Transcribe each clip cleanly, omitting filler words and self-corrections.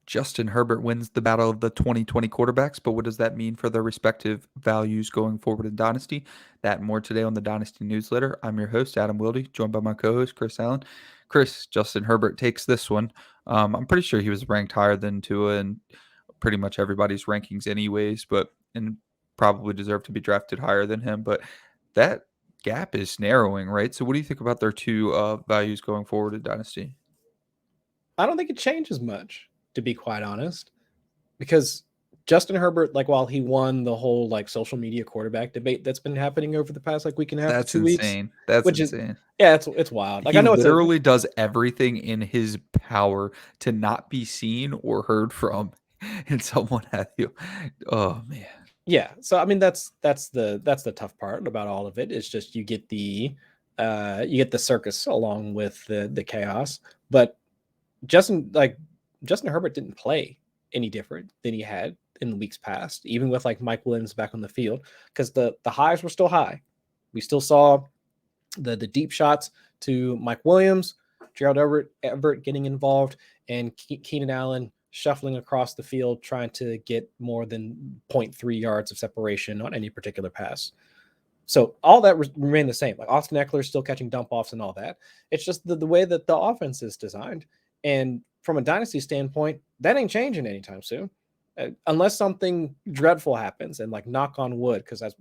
Justin Herbert wins the battle of the 2020 quarterbacks, but what does that mean for their respective values going forward in Dynasty? That and more today on the Dynasty Newsletter. I'm your host, Adam Wilde, joined by my co-host, Chris Allen. Chris, Justin Herbert takes this one. I'm pretty sure he was ranked higher than Tua in pretty much everybody's rankings anyways, and probably deserved to be drafted higher than him. But that gap is narrowing, right? So what do you think about their two values going forward in Dynasty? I don't think it changes much, to be quite honest, because Justin Herbert, like while he won the whole like social media quarterback debate that's been happening over the past like week and a half to That's 2 weeks, insane. That's which is insane. yeah, it's wild. Like He I know it's a literally does everything in his power to not be seen or heard from, and someone had you. Oh man. yeah. So I mean that's the tough part about all of it. It's just you get the circus along with the chaos. But Justin Herbert didn't play any different than he had in the weeks past, even with like Mike Williams back on the field, because the highs were still high. We still saw the deep shots to Mike Williams, Gerald Everett getting involved, and Keenan Allen shuffling across the field trying to get more than zero 0.3 yards of separation on any particular pass. So all that remained the same. Like Austin Eckler still catching dump offs and all that. It's just the way that the offense is designed. And from a dynasty standpoint, that ain't changing anytime soon, unless something dreadful happens. And like knock on wood, because of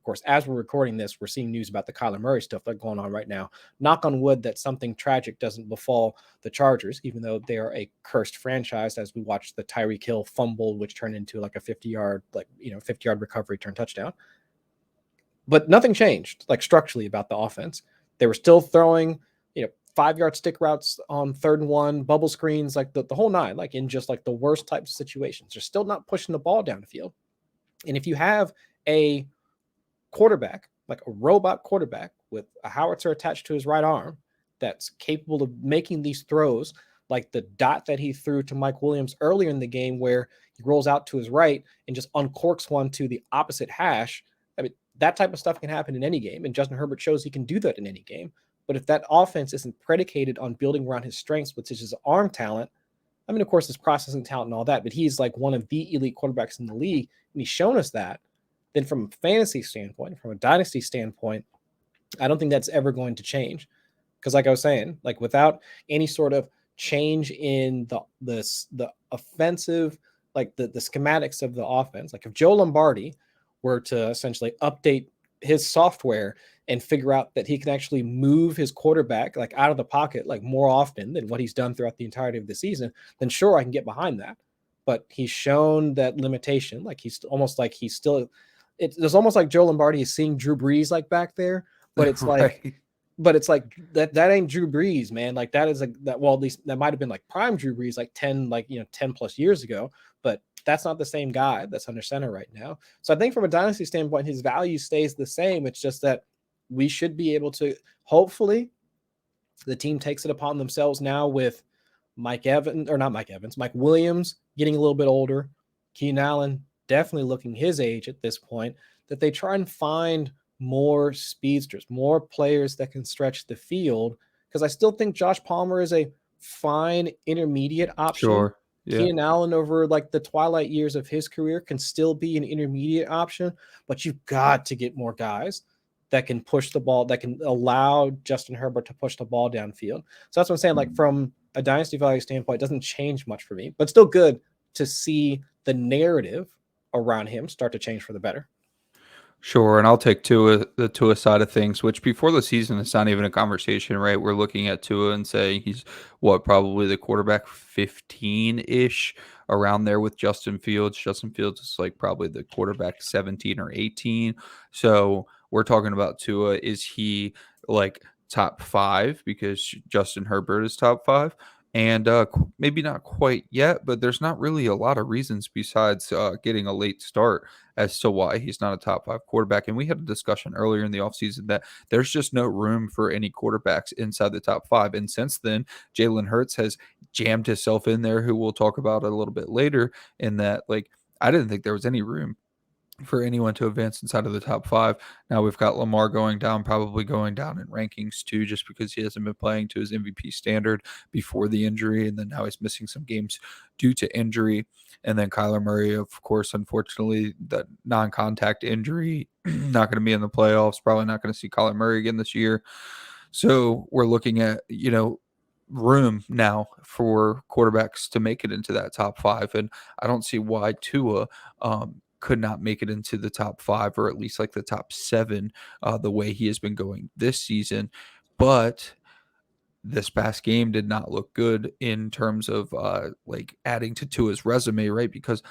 course, as we're recording this, we're seeing news about the Kyler Murray stuff that's going on right now. Knock on wood that something tragic doesn't befall the Chargers, even though they are a cursed franchise. As we watch the Tyreek Hill fumble, which turned into like a 50-yard, 50-yard recovery turn touchdown. But nothing changed, like structurally, about the offense. They were still throwing, 5-yard stick routes on 3rd and 1, bubble screens, like the whole nine, like in just like the worst types of situations. They're still not pushing the ball down the field. And if you have a quarterback, like a robot quarterback with a howitzer attached to his right arm that's capable of making these throws, like the dot that he threw to Mike Williams earlier in the game, where he rolls out to his right and just uncorks one to the opposite hash. I mean, that type of stuff can happen in any game, and Justin Herbert shows he can do that in any game. But if that offense isn't predicated on building around his strengths, which is his arm talent, I mean, of course, his processing talent and all that, but he's like one of the elite quarterbacks in the league, and he's shown us that. Then from a fantasy standpoint, from a dynasty standpoint, I don't think that's ever going to change. Because like I was saying, like without any sort of change in the offensive, like the schematics of the offense, like if Joe Lombardi were to essentially update his software and figure out that he can actually move his quarterback like out of the pocket like more often than what he's done throughout the entirety of the season, then sure, I can get behind that. But he's shown that limitation. Like he's almost like he's still it's almost like Joe Lombardi is seeing Drew Brees like back there, but it's like Right. that ain't Drew Brees, man. Like that is like that. Well, at least that might have been like prime Drew Brees, like 10 plus years ago. But that's not the same guy that's under center right now. So I think from a dynasty standpoint, his value stays the same. It's just that we should be able to, hopefully, the team takes it upon themselves now with Mike Williams getting a little bit older, Keenan Allen definitely looking his age at this point, that they try and find more speedsters, more players that can stretch the field. Because I still think Josh Palmer is a fine intermediate option. Sure. Yeah. Keenan Allen over like the twilight years of his career can still be an intermediate option, but you've got to get more guys that can push the ball, that can allow Justin Herbert to push the ball downfield. So that's what I'm saying. Like from a dynasty value standpoint, it doesn't change much for me, but still good to see the narrative around him start to change for the better. Sure, and I'll take the Tua side of things, which before the season, it's not even a conversation, right? We're looking at Tua and saying he's what, probably the quarterback 15-ish, around there with Justin Fields. Justin Fields is like probably the quarterback 17 or 18. So we're talking about Tua. Is he like top five because Justin Herbert is top five? And maybe not quite yet, but there's not really a lot of reasons besides getting a late start as to why he's not a top five quarterback. And we had a discussion earlier in the offseason that there's just no room for any quarterbacks inside the top five. And since then, Jalen Hurts has jammed himself in there, who we'll talk about a little bit later, in that, like, I didn't think there was any room for anyone to advance inside of the top 5. Now we've got Lamar going down, probably going down in rankings too, just because he hasn't been playing to his MVP standard before the injury, and then now he's missing some games due to injury. And then Kyler Murray, of course, unfortunately, that non-contact injury, not going to be in the playoffs, probably not going to see Kyler Murray again this year. So we're looking at, room now for quarterbacks to make it into that top 5. And I don't see why Tua could not make it into the top 5 or at least like the top 7 the way he has been going this season. But this past game did not look good in terms of like adding to Tua's resume, right? Because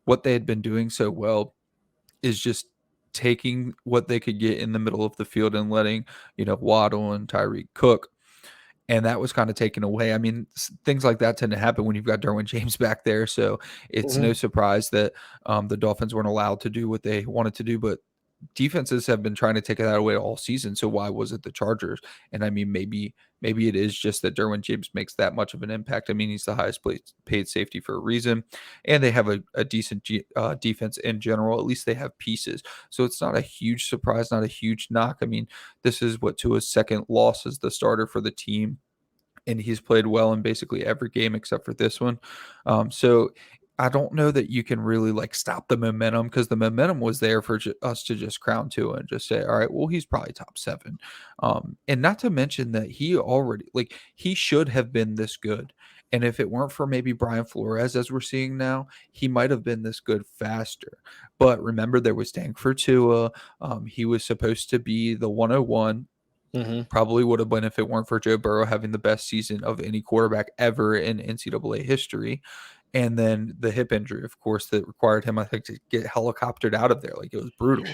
what they had been doing so well is just taking what they could get in the middle of the field and letting, Waddle and Tyreek cook. And that was kind of taken away. I mean, things like that tend to happen when you've got Derwin James back there. So it's no surprise that the Dolphins weren't allowed to do what they wanted to do. But defenses have been trying to take that away all season. So why was it the Chargers? And I mean, maybe it is just that Derwin James makes that much of an impact. I mean, he's the highest paid safety for a reason, and they have a decent defense in general. At least they have pieces. So it's not a huge surprise, not a huge knock. I mean, this is what Tua's second loss as the starter for the team, and he's played well in basically every game except for this one. So I don't know that you can really like stop the momentum, because the momentum was there for us to just crown Tua and just say, all right, well, he's probably top 7. And not to mention that he should have been this good. And if it weren't for maybe Brian Flores, as we're seeing now, he might have been this good faster. But remember, there was Tank for Tua. He was supposed to be the 101. Probably would have been if it weren't for Joe Burrow having the best season of any quarterback ever in NCAA history. And then the hip injury, of course, that required him, I think, to get helicoptered out of there. Like, it was brutal.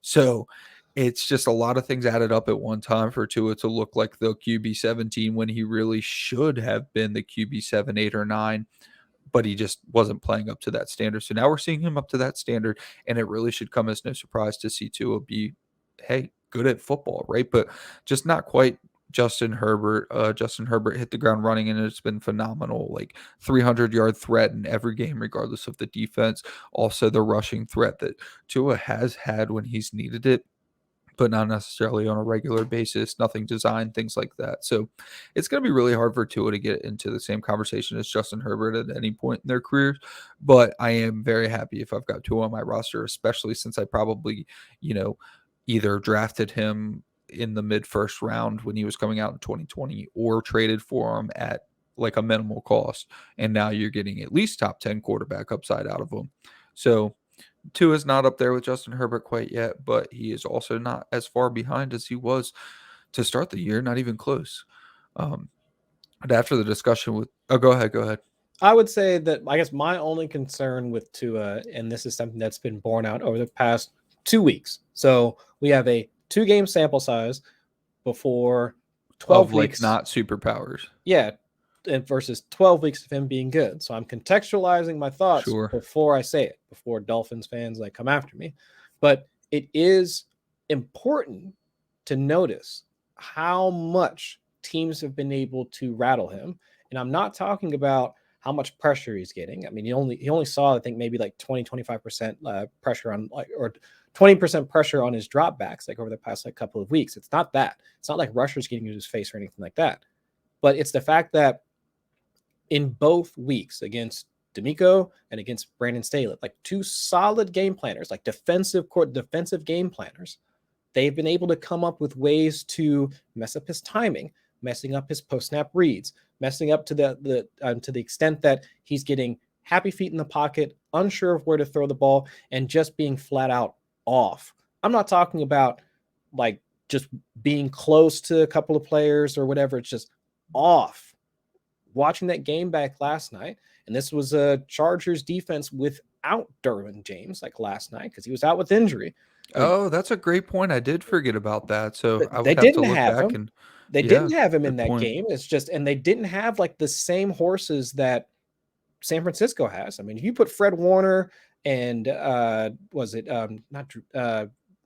So it's just a lot of things added up at one time for Tua to look like the QB 17 when he really should have been the QB 7, 8, or 9. But he just wasn't playing up to that standard. So now we're seeing him up to that standard, and it really should come as no surprise to see Tua be, hey, good at football, right? But just not quite Justin Herbert. Justin Herbert hit the ground running, and it's been phenomenal. Like 300-yard threat in every game, regardless of the defense. Also, the rushing threat that Tua has had when he's needed it, but not necessarily on a regular basis, nothing designed, things like that. So it's going to be really hard for Tua to get into the same conversation as Justin Herbert at any point in their careers. But I am very happy if I've got Tua on my roster, especially since I probably, either drafted him in the mid-first round when he was coming out in 2020 or traded for him at like a minimal cost. And now you're getting at least top 10 quarterback upside out of him. So Tua is not up there with Justin Herbert quite yet, but he is also not as far behind as he was to start the year, not even close. But after the discussion with go ahead. I would say that I guess my only concern with Tua, and this is something that's been borne out over the past 2 weeks. So we have a 2-game sample size before 12 weeks. Like not superpowers. Yeah. And versus 12 weeks of him being good. So I'm contextualizing my thoughts before I say it, before Dolphins fans like come after me. But it is important to notice how much teams have been able to rattle him. And I'm not talking about how much pressure he's getting. I mean, he only saw, I think, maybe like 20-25% pressure on, like, or 20% pressure on his dropbacks, like over the past like couple of weeks. It's not that. It's not like rushers getting into his face or anything like that. But it's the fact that in both weeks against D'Amico and against Brandon Staley, like 2 solid game planners, like defensive game planners, they've been able to come up with ways to mess up his timing, messing up his post-snap reads, messing up to the extent that he's getting happy feet in the pocket, unsure of where to throw the ball, and just being flat out off. I'm not talking about like just being close to a couple of players or whatever. It's just off. Watching that game back last night, and this was a Chargers defense without Derwin James like last night because he was out with injury. Oh, that's a great point. I did forget about that. So I would they have didn't to look have back him. and They yeah, didn't have him in good that point. game. It's just, and they didn't have like the same horses that San Francisco has. I mean, if you put Fred Warner and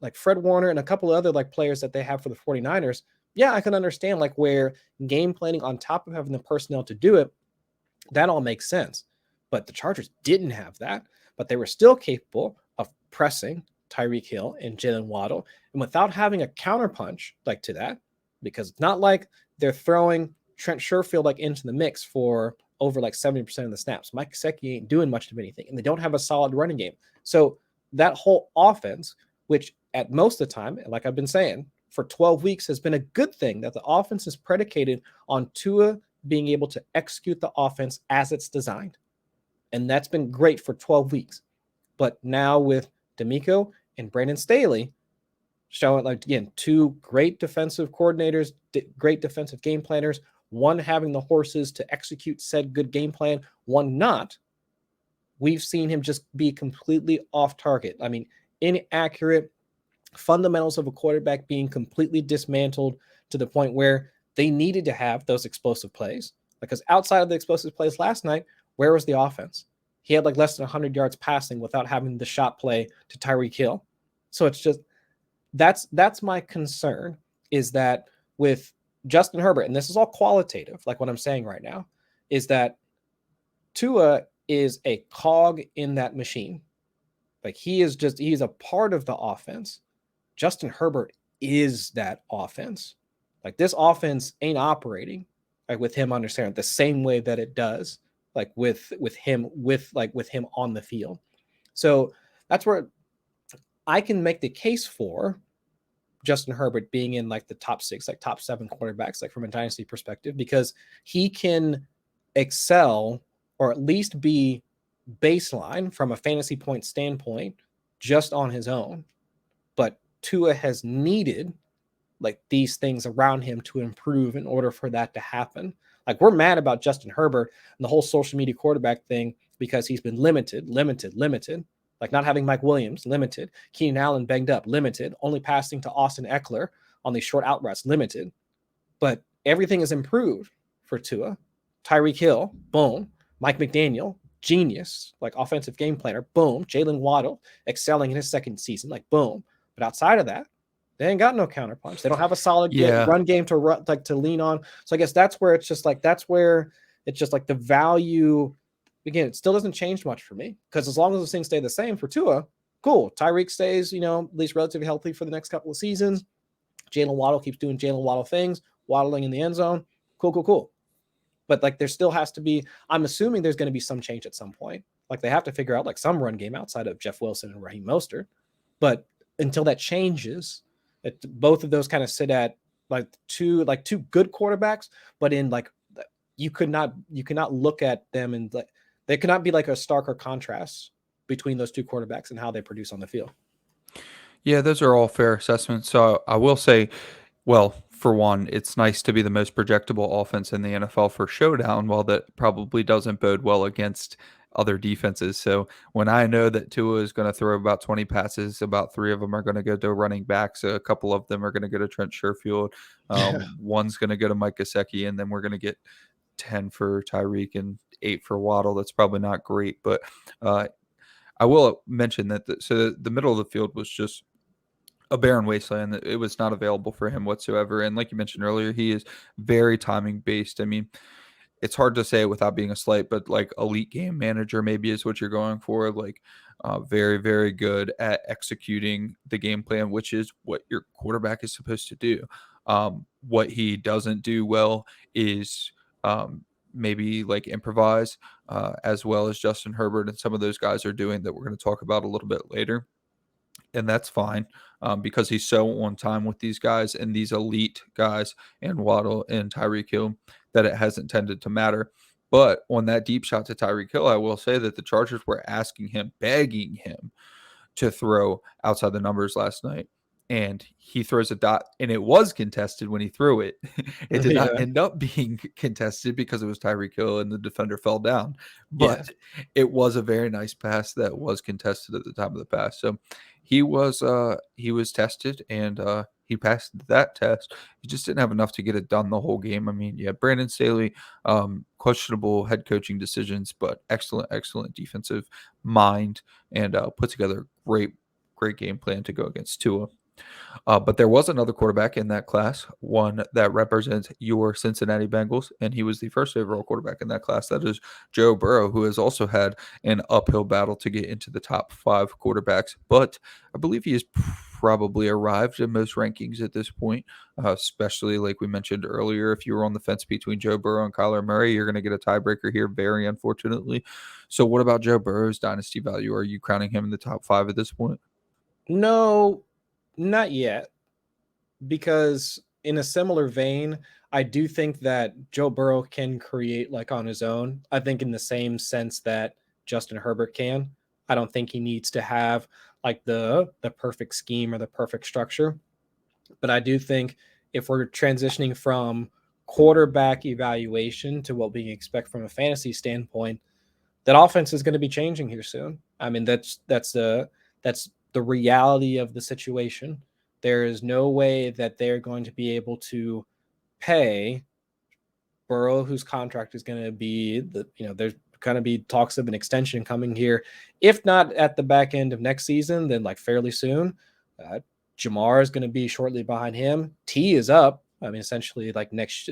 like Fred Warner and a couple of other like players that they have for the 49ers, yeah, I can understand like where game planning on top of having the personnel to do it, that all makes sense. But the Chargers didn't have that, but they were still capable of pressing Tyreek Hill and Jalen Waddle, and without having a counterpunch like to that, because it's not like they're throwing Trent Sherfield like into the mix for over like 70% of the snaps. Mike Gesicki ain't doing much of anything, and they don't have a solid running game. So that whole offense, which at most of the time, like I've been saying, for 12 weeks has been a good thing, that the offense is predicated on Tua being able to execute the offense as it's designed. And that's been great for 12 weeks. But now with D'Amico and Brandon Staley showing, like, again, two great defensive coordinators, great defensive game planners, one having the horses to execute said good game plan, one not, we've seen him just be completely off target. I mean, inaccurate, fundamentals of a quarterback being completely dismantled to the point where they needed to have those explosive plays. Because outside of the explosive plays last night, where was the offense? He had like less than 100 yards passing without having the shot play to Tyreek Hill. So it's just, that's my concern, is that with Justin Herbert, and this is all qualitative, like what I'm saying right now, is that Tua is a cog in that machine. Like he's a part of the offense. Justin Herbert is that offense. Like this offense ain't operating like with him understanding the same way that it does, like with him on the field. So that's where I can make the case for Justin Herbert being in like the top 6, like top 7 quarterbacks, like from a dynasty perspective, because he can excel or at least be baseline from a fantasy point standpoint just on his own. But Tua has needed like these things around him to improve in order for that to happen. Like we're mad about Justin Herbert and the whole social media quarterback thing because he's been limited, like not having Mike Williams, limited, Keenan Allen banged up, limited, only passing to Austin Eckler on these short out routes, limited. But everything is improved for Tua. Tyreek Hill, boom. Mike McDaniel, genius, like offensive game planner, boom. Jalen Waddle, excelling in his second season, like boom. But outside of that, they ain't got no counterpunch. They don't have a solid run game to run, like to lean on. So I guess that's where it's just like the value. Again, it still doesn't change much for me, because as long as those things stay the same for Tua, cool. Tyreek stays, at least relatively healthy for the next couple of seasons. Jalen Waddle keeps doing Jalen Waddle things, waddling in the end zone. Cool. But like there still has to be, I'm assuming there's going to be some change at some point. Like they have to figure out like some run game outside of Jeff Wilson and Raheem Mostert. But until that changes, both of those kind of sit at like two good quarterbacks, but in like you cannot look at them and like there cannot be like a starker contrast between those two quarterbacks and how they produce on the field. Yeah, those are all fair assessments. So I will say, well, for one, it's nice to be the most projectable offense in the NFL for showdown, while that probably doesn't bode well against other defenses. So when I know that Tua is going to throw about 20 passes, about 3 of them are going to go to running backs, a couple of them are going to go to Trent Sherfield, one's going to go to Mike Gesicki, and then we're going to get 10 for Tyreek and 8 for Waddle. That's probably not great, but I will mention that the middle of the field was just a barren wasteland. It was not available for him whatsoever. And like you mentioned earlier, he is very timing based. I mean, it's hard to say without being a slight, but like elite game manager maybe is what you're going for. Like very, very good at executing the game plan, which is what your quarterback is supposed to do. What he doesn't do well is maybe like improvise as well as Justin Herbert and some of those guys are doing that we're going to talk about a little bit later. And that's fine because he's so on time with these guys and these elite guys and Waddle and Tyreek Hill that it hasn't tended to matter. But on that deep shot to Tyreek Hill, I will say that the Chargers were asking him, begging him to throw outside the numbers last night. And he throws a dot, and it was contested when he threw it. It did not end up being contested because it was Tyreek Hill and the defender fell down. But it was a very nice pass that was contested at the time of the pass. So he was tested, and he passed that test. He just didn't have enough to get it done the whole game. I mean, yeah, Brandon Staley, questionable head coaching decisions, but excellent defensive mind, and put together a great game plan to go against Tua. But there was another quarterback in that class, one that represents your Cincinnati Bengals, and he was the first overall quarterback in that class. That is Joe Burrow, who has also had an uphill battle to get into the top 5 quarterbacks. But I believe he has probably arrived in most rankings at this point, especially like we mentioned earlier. If you were on the fence between Joe Burrow and Kyler Murray, you're going to get a tiebreaker here, very unfortunately. So, what about Joe Burrow's dynasty value? Are you counting him in the top 5 at this point? No, not yet, because in a similar vein, I do think that Joe Burrow can create like on his own. I think in the same sense that Justin Herbert can. I don't think he needs to have like the perfect scheme or the perfect structure. But I do think if we're transitioning from quarterback evaluation to what we expect from a fantasy standpoint, that offense is going to be changing here soon. I mean, that's the reality of the situation. There is no way that they're going to be able to pay Burrow, whose contract is going to be there's going to be talks of an extension coming here, if not at the back end of next season, then like fairly soon. Jamar is going to be shortly behind him. T is up. I mean, essentially like next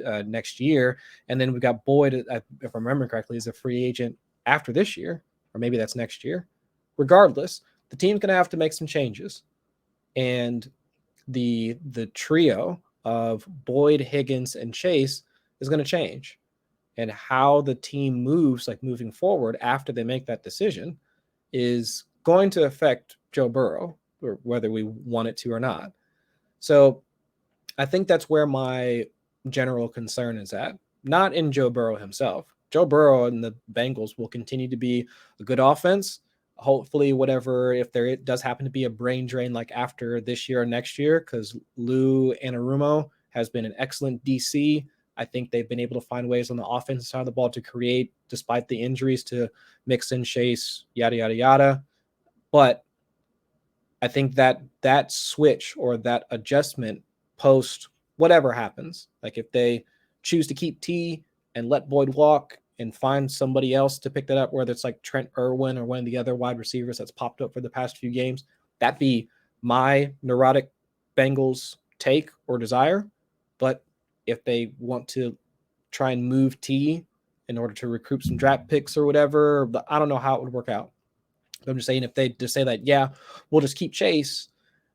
year, and then we got Boyd, if I remember correctly, is a free agent after this year, or maybe that's next year. Regardless, the team's going to have to make some changes, and the trio of Boyd, Higgins, and Chase is going to change, and how the team moves, like moving forward after they make that decision, is going to affect Joe Burrow, or whether we want it to or not. So I think that's where my general concern is at, not in Joe Burrow himself. Joe Burrow and the Bengals will continue to be a good offense. Hopefully, whatever, if there does happen to be a brain drain like after this year or next year, because Lou Anarumo has been an excellent DC. I think they've been able to find ways on the offensive side of the ball to create, despite the injuries to Mixon, Chase, yada, yada, yada. But I think that switch or that adjustment post whatever happens, like if they choose to keep T and let Boyd walk and find somebody else to pick that up, whether it's like Trent Irwin or one of the other wide receivers that's popped up for the past few games, that'd be my neurotic Bengals take or desire. But if they want to try and move T in order to recruit some draft picks or whatever, but I don't know how it would work out. But I'm just saying, if they just say that, yeah, we'll just keep Chase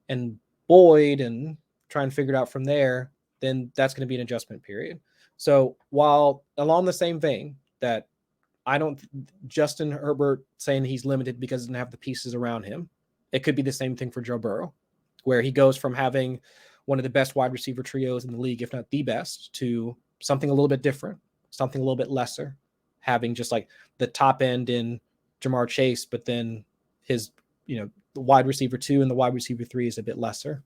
and Boyd and try and figure it out from there, then that's going to be an adjustment period. So while along the same vein that I don't, Justin Herbert saying he's limited because he doesn't have the pieces around him, it could be the same thing for Joe Burrow, where he goes from having one of the best wide receiver trios in the league, if not the best, to something a little bit different, something a little bit lesser, having just like the top end in Jamar Chase, but then his, the wide receiver 2 and the wide receiver 3 is a bit lesser.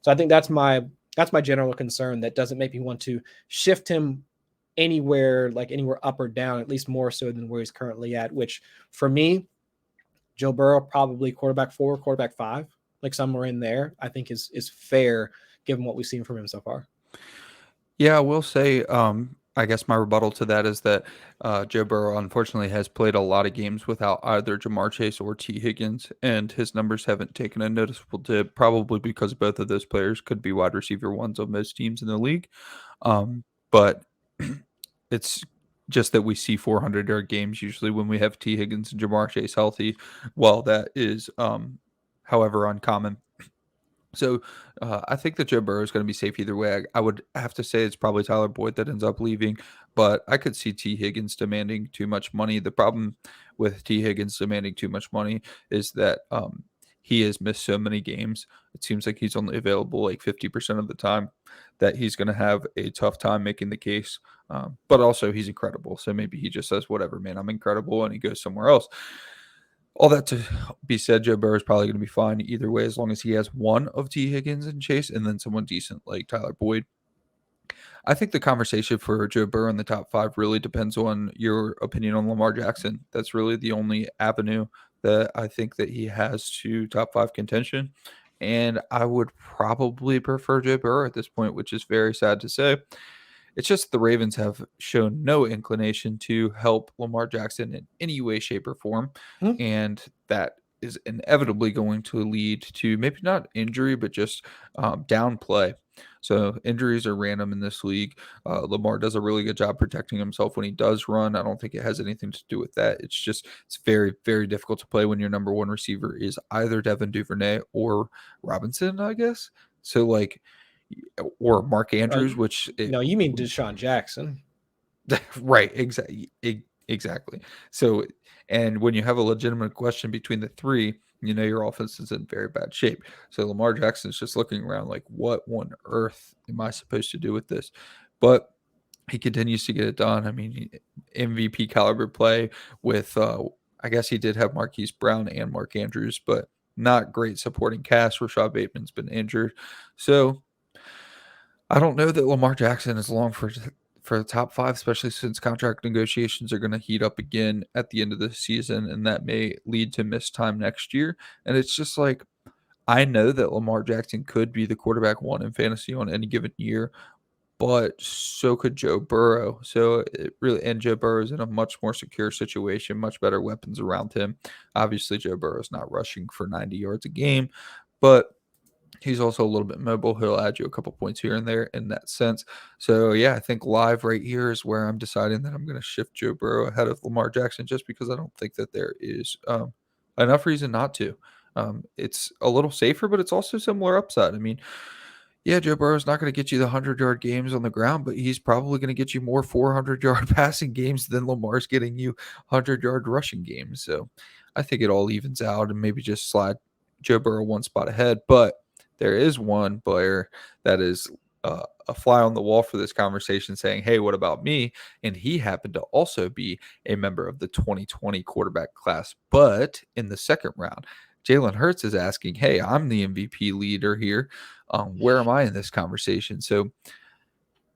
So I think that's my general concern. That doesn't make me want to shift him anywhere up or down, at least more so than where he's currently at, which for me, Joe Burrow, probably quarterback 4, quarterback 5, like somewhere in there, I think is fair given what we've seen from him so far. Yeah, I will say, I guess my rebuttal to that is that Joe Burrow unfortunately has played a lot of games without either Jamar Chase or T. Higgins, and his numbers haven't taken a noticeable dip, probably because both of those players could be wide receiver ones on most teams in the league. But it's just that we see 400-yard games usually when we have T. Higgins and Jamar Chase healthy. While that is, however, uncommon. So I think that Joe Burrow is going to be safe either way. I would have to say it's probably Tyler Boyd that ends up leaving, but I could see T. Higgins demanding too much money. The problem with T. Higgins demanding too much money is that he has missed so many games. It seems like he's only available like 50% of the time, that he's going to have a tough time making the case. But also he's incredible. So maybe he just says, whatever, man, I'm incredible, and he goes somewhere else. All that to be said, Joe Burrow is probably going to be fine either way, as long as he has one of T. Higgins and Chase and then someone decent like Tyler Boyd. I think the conversation for Joe Burrow in the top 5 really depends on your opinion on Lamar Jackson. That's really the only avenue that I think that he has to top 5 contention. And I would probably prefer Joe Burrow at this point, which is very sad to say. It's just the Ravens have shown no inclination to help Lamar Jackson in any way, shape, or form. And that is inevitably going to lead to maybe not injury, but just down play. So injuries are random in this league. Lamar does a really good job protecting himself when he does run. I don't think it has anything to do with that. It's very, very difficult to play when your number one receiver is either Devin Duvernay or Robinson, I guess. So like, or Mark Andrews, no, you mean Deshaun Jackson. right, exactly. So, and when you have a legitimate question between the three, your offense is in very bad shape. So Lamar Jackson's just looking around like, what on earth am I supposed to do with this? But he continues to get it done. I mean, MVP caliber play with, I guess he did have Marquise Brown and Mark Andrews, but not great supporting cast. Rashad Bateman's been injured. So I don't know that Lamar Jackson is long for the top five, especially since contract negotiations are going to heat up again at the end of the season, and that may lead to missed time next year. And it's just like, I know that Lamar Jackson could be the quarterback one in fantasy on any given year, but so could Joe Burrow. So and Joe Burrow's in a much more secure situation, much better weapons around him. Obviously, Joe Burrow's not rushing for 90 yards a game, but he's also a little bit mobile. He'll add you a couple points here and there in that sense. So, yeah, I think live right here is where I'm deciding that I'm going to shift Joe Burrow ahead of Lamar Jackson just because I don't think that there is enough reason not to. It's a little safer, but it's also similar upside. I mean, yeah, Joe Burrow's not going to get you the 100-yard games on the ground, but he's probably going to get you more 400-yard passing games than Lamar's getting you 100-yard rushing games. So I think it all evens out and maybe just slide Joe Burrow one spot ahead. But there is one player that is a fly on the wall for this conversation saying, hey, what about me? And he happened to also be a member of the 2020 quarterback class, but in the second round. Jalen Hurts is asking, hey, I'm the MVP leader here. Where am I in this conversation? So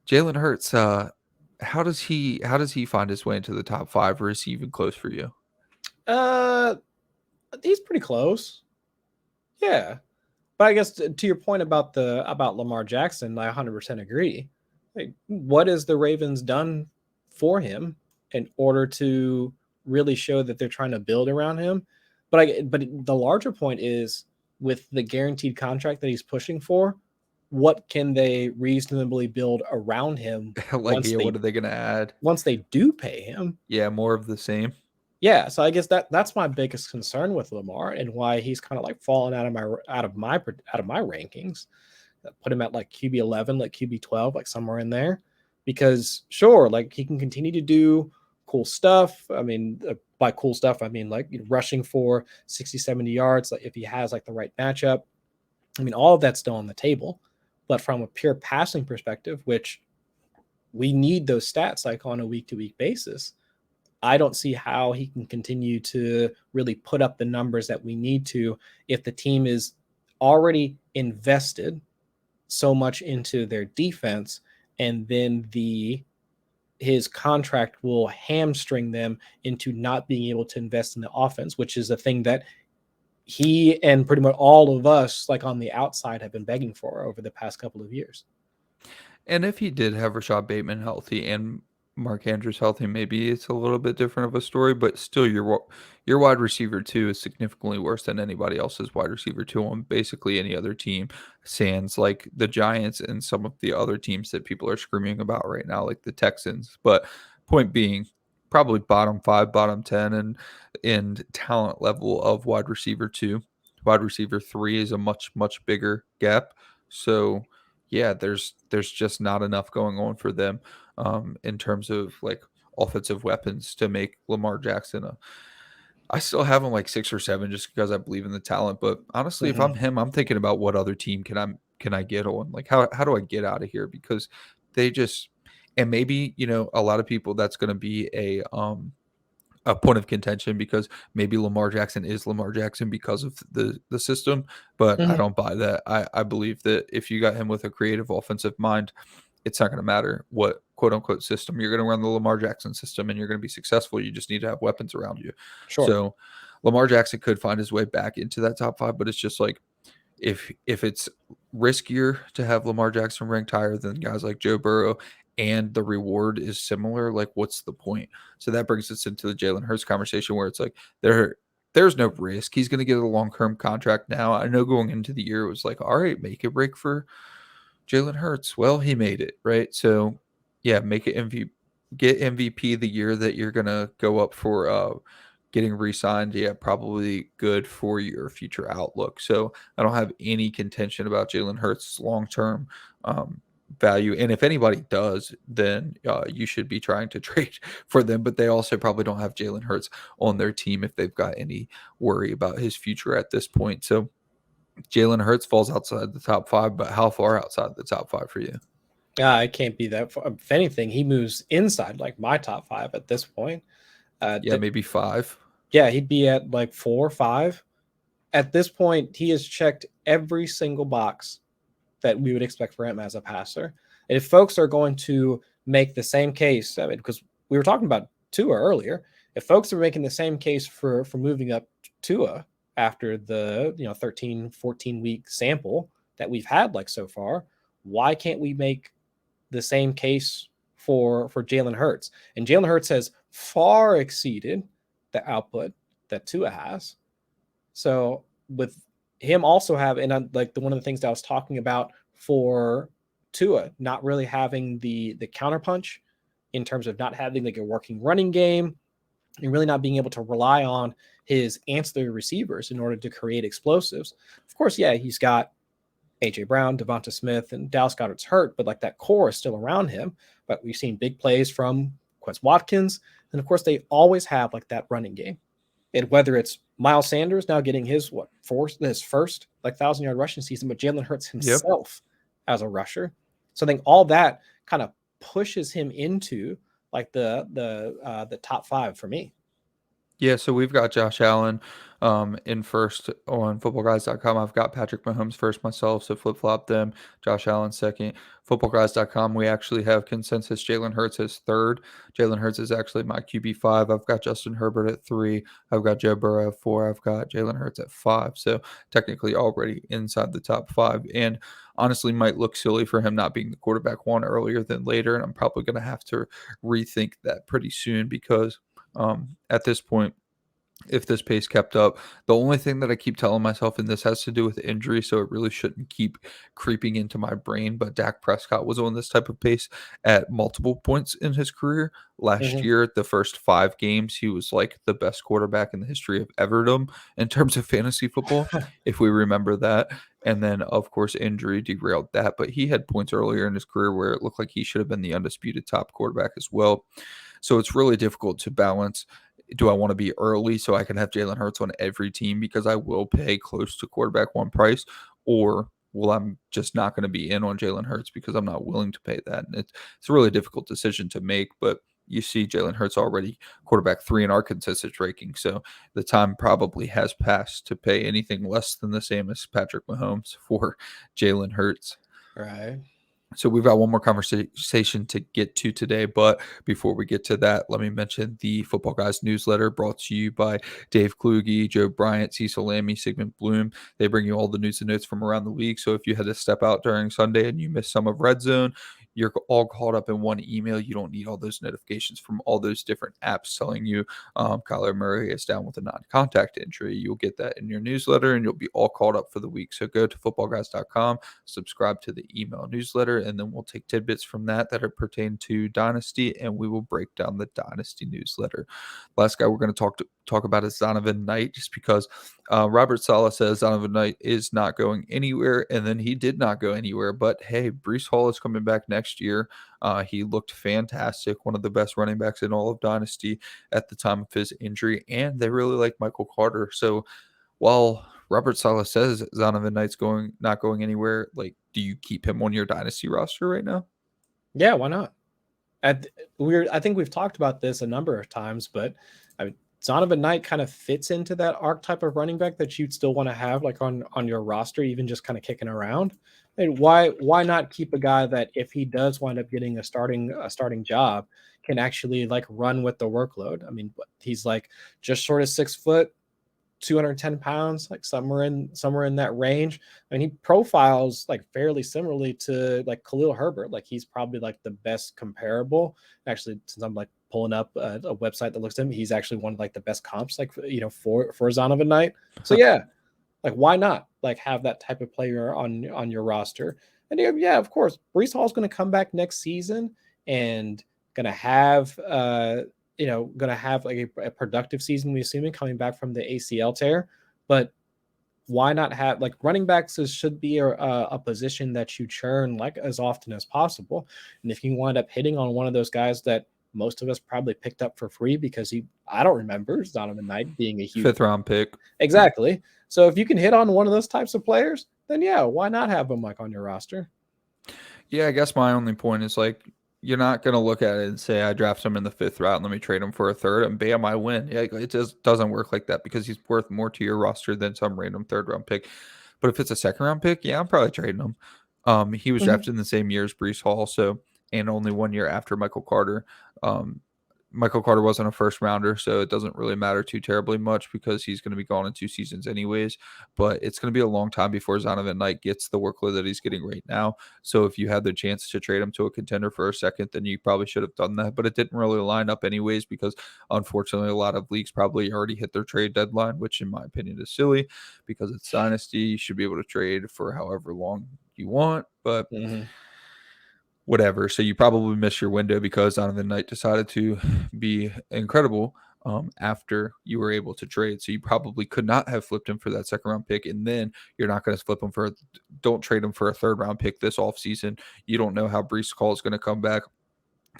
Jalen Hurts, how does he find his way into the top five, or is he even close for you? He's pretty close. Yeah. But I guess to your point about Lamar Jackson, I 100% agree. Like, what has the Ravens done for him in order to really show that they're trying to build around him? But the larger point is, with the guaranteed contract that he's pushing for, what can they reasonably build around him What are they going to add? Once they do pay him? Yeah, more of the same. Yeah, so I guess that's my biggest concern with Lamar and why he's kind of like fallen out of my rankings. Put him at like QB 11, like QB 12, like somewhere in there, because sure, like he can continue to do cool stuff. I mean, by cool stuff, I mean like rushing for 60, 70 yards, like if he has like the right matchup. I mean, all of that's still on the table, but from a pure passing perspective, which we need those stats like on a week-to-week basis, I don't see how he can continue to really put up the numbers that we need to if the team is already invested so much into their defense, and then his contract will hamstring them into not being able to invest in the offense, which is a thing that he and pretty much all of us like on the outside have been begging for over the past couple of years. And if he did have Rashad Bateman healthy and Mark Andrews healthy, maybe it's a little bit different of a story, but still your wide receiver 2 is significantly worse than anybody else's wide receiver 2 on basically any other team, sans like the Giants and some of the other teams that people are screaming about right now, like the Texans. But point being, probably bottom 5, bottom 10 and talent level of wide receiver 2. Wide receiver 3 is a much, much bigger gap. So yeah, there's just not enough going on for them in terms of like offensive weapons to make Lamar Jackson I still have him like 6 or 7 just because I believe in the talent. But honestly, if I'm him, I'm thinking about what other team can I get on? Like how do I get out of here? Because they just, and maybe, a lot of people that's going to be a point of contention because maybe Lamar Jackson is Lamar Jackson because of the system, but I don't buy that. I believe that if you got him with a creative offensive mind, it's not going to matter what quote unquote system you're going to run, the Lamar Jackson system, and you're going to be successful. You just need to have weapons around you. Sure. So Lamar Jackson could find his way back into that top 5, but it's just like, if it's riskier to have Lamar Jackson ranked higher than guys like Joe Burrow and the reward is similar, like what's the point? So that brings us into the Jalen Hurts conversation where it's like there's no risk. He's going to get a long-term contract now. I know going into the year it was like, all right, make a break for Jalen Hurts. Well, he made it, right? So, yeah, make it MVP, get MVP the year that you're going to go up for getting re-signed. Yeah, probably good for your future outlook. So, I don't have any contention about Jalen Hurts' long-term value. And if anybody does, then you should be trying to trade for them. But they also probably don't have Jalen Hurts on their team if they've got any worry about his future at this point. So Jalen Hurts falls outside the top 5, but how far outside the top 5 for you? It can't be that far. If anything, he moves inside like my top 5 at this point. Yeah, maybe 5. Yeah, he'd be at like 4 or 5. At this point, he has checked every single box that we would expect for him as a passer. And if folks are going to make the same case, I mean, because we were talking about Tua earlier, if folks are making the same case for moving up Tua after the 13, 14 week sample that we've had like so far, why can't we make the same case for Jalen Hurts? And Jalen Hurts has far exceeded the output that Tua has. So with him also have, and like one of the things that I was talking about for Tua, not really having the counterpunch in terms of not having like a working running game and really not being able to rely on his ancillary receivers in order to create explosives. Of course, yeah, he's got AJ Brown, Devonta Smith, and Dallas Goedert's hurt, but like that core is still around him. But we've seen big plays from Quez Watkins, and of course they always have like that running game. And whether it's Miles Sanders now getting his first like 1,000-yard rushing season, but Jalen Hurts himself as a rusher. So I think all that kind of pushes him into like the top 5 for me. Yeah, so we've got Josh Allen in first on footballguys.com. I've got Patrick Mahomes first myself, so flip-flop them. Josh Allen second. Footballguys.com, we actually have consensus Jalen Hurts as third. Jalen Hurts is actually my QB5. I've got Justin Herbert at 3. I've got Joe Burrow at 4. I've got Jalen Hurts at 5. So technically already inside the top 5. And honestly might look silly for him not being the quarterback 1 earlier than later. And I'm probably going to have to rethink that pretty soon because at this point, if this pace kept up, the only thing that I keep telling myself, and this has to do with injury, so it really shouldn't keep creeping into my brain, but Dak Prescott was on this type of pace at multiple points in his career. Last year, the first 5 games, he was like the best quarterback in the history of Everdom in terms of fantasy football, if we remember that. And then, of course, injury derailed that, but he had points earlier in his career where it looked like he should have been the undisputed top quarterback as well. So it's really difficult to balance. Do I want to be early so I can have Jalen Hurts on every team because I will pay close to quarterback 1 price, or I'm just not going to be in on Jalen Hurts because I'm not willing to pay that? And it's a really difficult decision to make, but you see Jalen Hurts already quarterback 3 in our consensus ranking, so the time probably has passed to pay anything less than the same as Patrick Mahomes for Jalen Hurts. Right. So we've got one more conversation to get to today, but before we get to that, let me mention the Football Guys newsletter brought to you by Dave Kluge, Joe Bryant, Cecil Lammy, Sigmund Bloom. They bring you all the news and notes from around the league. So if you had to step out during Sunday and you missed some of Red Zone, you're all caught up in one email. You don't need all those notifications from all those different apps telling you Kyler Murray is down with a non-contact injury. You'll get that in your newsletter and you'll be all caught up for the week. So go to footballguys.com, subscribe to the email newsletter, and then we'll take tidbits from that are pertain to Dynasty, and we will break down the Dynasty newsletter. Last guy we're going to talk about is Zonovan Knight, just because Robert Saleh says Zonovan Knight is not going anywhere, and then he did not go anywhere. But hey, Breece Hall is coming back next year. He looked fantastic, one of the best running backs in all of Dynasty at the time of his injury, and they really like Michael Carter. So while Robert Saleh says Zonovan Knight's not going anywhere, like, do you keep him on your Dynasty roster right now? Yeah, why not? I think we've talked about this a number of times, but Zonovan Knight kind of fits into that archetype of running back that you'd still want to have like on your roster, even just kind of kicking around. And why not keep a guy that if he does wind up getting a starting job can actually like run with the workload? I mean, he's like just short of 6 foot, 210 pounds, like somewhere in that range. I mean, he profiles like fairly similarly to like Khalil Herbert. Like he's probably like the best comparable. Actually, since I'm like pulling up a website that looks at him. He's actually one of like the best comps, like, for Zonovan Knight. So yeah, like why not like have that type of player on your roster? And yeah, of course, Breece Hall's going to come back next season and going to have like a productive season, we assuming, coming back from the ACL tear. But why not have like running backs should be a position that you churn like as often as possible. And if you wind up hitting on one of those guys that most of us probably picked up for free because I don't remember Zonovan Knight being a huge 5th round pick. Exactly. So if you can hit on one of those types of players, then yeah, why not have them like on your roster? Yeah, I guess my only point is like, you're not going to look at it and say, I draft him in the 5th round, let me trade him for a 3rd, and bam, I win. Yeah, it just doesn't work like that because he's worth more to your roster than some random 3rd round pick. But if it's a 2nd round pick, yeah, I'm probably trading him. He was drafted in the same year as Breece Hall, and only 1 year after Michael Carter. Michael Carter wasn't a 1st rounder, so it doesn't really matter too terribly much because he's going to be gone in 2 seasons anyways. But it's going to be a long time before Zonovan Knight gets the workload that he's getting right now. So if you had the chance to trade him to a contender for a 2nd, then you probably should have done that. But it didn't really line up anyways because unfortunately a lot of leagues probably already hit their trade deadline, which in my opinion is silly because it's Dynasty. You should be able to trade for however long you want, but whatever. So you probably missed your window because Zonovan Knight decided to be incredible after you were able to trade. So you probably could not have flipped him for that 2nd round pick. And then you're not going to flip him don't trade him for a 3rd round pick this offseason. You don't know how Breece Hall is going to come back.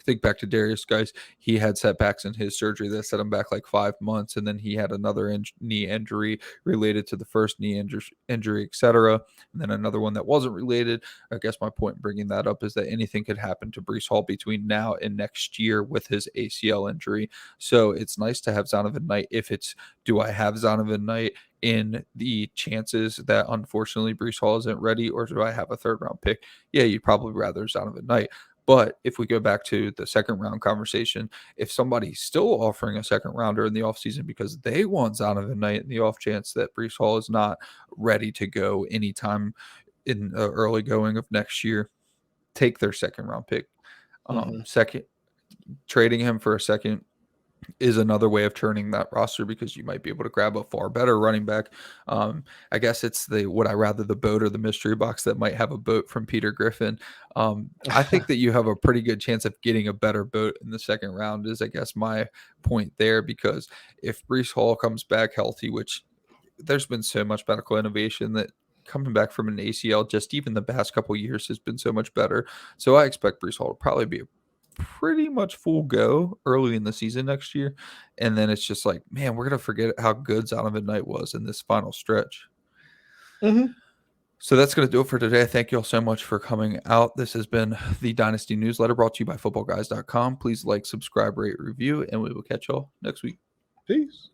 Think back to Darius, guys. He had setbacks in his surgery that set him back like 5 months, and then he had another knee injury related to the first knee injury, etc., and then another one that wasn't related. I guess my point in bringing that up is that anything could happen to Breece Hall between now and next year with his ACL injury. So it's nice to have Zonovan Knight. Do I have Zonovan Knight in the chances that unfortunately Breece Hall isn't ready, or do I have a 3rd round pick? Yeah, you'd probably rather Zonovan Knight. But if we go back to the 2nd round conversation, if somebody's still offering a 2nd rounder in the offseason because they want Zonovan Knight in the off chance that Breece Hall is not ready to go anytime in the early going of next year, take their 2nd round pick. Trading him for a 2nd is another way of turning that roster because you might be able to grab a far better running back. I guess it's the boat or the mystery box that might have a boat from Peter Griffin. I think that you have a pretty good chance of getting a better boat in the 2nd round is I guess my point there, because if Breece Hall comes back healthy, which there's been so much medical innovation that coming back from an ACL just even the past couple years has been so much better. So I expect Breece Hall to probably be pretty much full go early in the season next year, and then it's just like, man, we're gonna forget how good Zonovan Knight was in this final stretch. So that's gonna do it for today. Thank you all so much for coming out. This has been the Dynasty Newsletter brought to you by Footballguys.com. Please like, subscribe, rate, review, and we will catch y'all next week. Peace.